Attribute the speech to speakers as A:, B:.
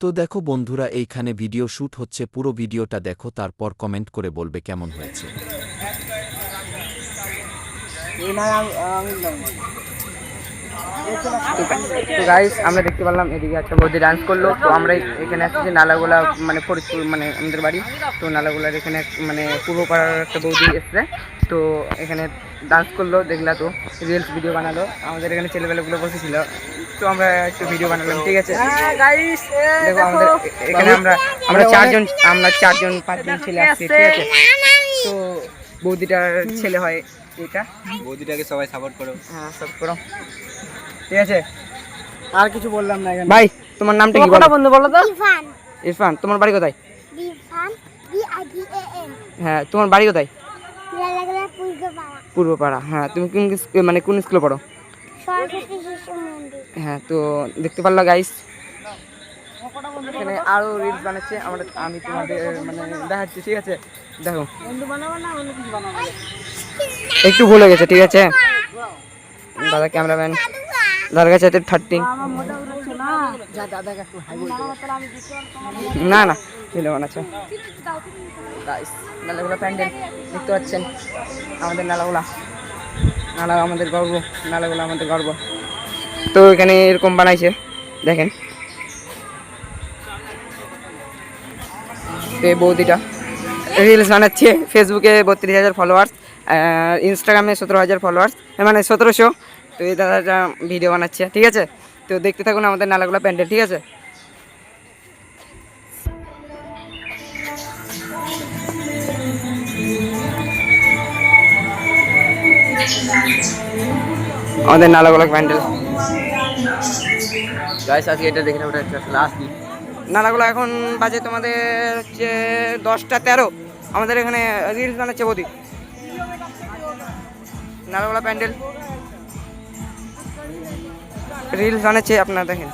A: তো দেখো বন্ধুরা, এইখানে ভিডিও শ্যুট হচ্ছে, পুরো ভিডিওটা দেখো, তারপর কমেন্ট করে বলবে কেমন হয়েছে।
B: তো গাইস, আমরা দেখতে পারলাম এদিকে একটা বৌদি ডান্স করলো। তো আমরা এখানে আসছি নালাগোলা, মানে ফরিদপুর, মানে আমাদের বাড়ি। তো নালাগোলার এখানে মানে পূর্ব পাড়ার একটা বৌদি এসছে। তো এখানে ডান্স করলো, দেখলা তো, রিলস ভিডিও বানালো। আমাদের এখানে ছেলেবেলাগুলো বসেছিল, তো আমরা একটু ভিডিও বানালাম, ঠিক আছে। দেখো আমাদের এখানে আমরা চারজন 5জন ছেলে আসছি, ঠিক আছে। তো বৌদিটার ছেলে হয় এটা।
C: বৌদিটাকে সবাই সাপোর্ট করো।
B: হ্যাঁ, সব করো, ঠিক আছে।
D: আর কিছু বললাম না এখানে।
B: ভাই, তোমার নামটা কি
D: বন্ধু বলো তো?
E: ইরফান।
B: ইরফান, তোমার বাড়ি কোথায়?
E: ইরফান BIDAN।
B: হ্যাঁ, তোমার বাড়ি কোথায়?
E: লালাগলা পূর্বপাড়া।
B: পূর্বপাড়া। হ্যাঁ, তুমি কোন স্কুলে পড়ো?
E: সরস্বতী শিশু মন্দির।
B: হ্যাঁ, তো দেখতে পারলা গাইস, এখানে আরো রিলস বানাচ্ছে। আমি তোমাদের মানে দেখাচ্ছি, ঠিক আছে। দেখো,
D: বন্ধু বানাবো না, অন্য কিছু বানাবো।
B: একটু ভুলে গেছে, ঠিক আছে। দাদা ক্যামেরাম্যান, দাদার কাছে 13।
D: আমার মোটা উঠছে না। যা দাদাকে একটু হাই বল। আমি দিতে
B: না না, ভিডিও বানাচ্ছে গাইস। নালাগোলা প্যান্ডেল দেখতে পাচ্ছেন, আমাদের নালাগোলা আমাদের গর্ব, নালাগোলা আমাদের গর্ব। তো এখানে এরকম বানাইছে, দেখেন। তো এই বৌদিটা রিলস বানাচ্ছে, ফেসবুকে 32,000 ফলোয়ার্স, ইনস্টাগ্রামে 17,000 ফলোয়ার্স, মানে 1700। তো এই দাদাটা ভিডিও বানাচ্ছে, ঠিক আছে। তো দেখতে থাকুন আমাদের নালাগোলা প্যান্ডেল, ঠিক আছে। আমাদের নালাগোলা প্যান্ডেল
C: গাইস, আজকে এটা দেখে ওটা লাস্ট দিন।
B: নালাগোলা এখন বাজে তোমাদের হচ্ছে 10টা 13। আমাদের এখানে রিলস বানাচ্ছে বৌদি, নালাগোলা প্যান্ডেল রিলস বানাচ্ছে, আপনারা দেখেন।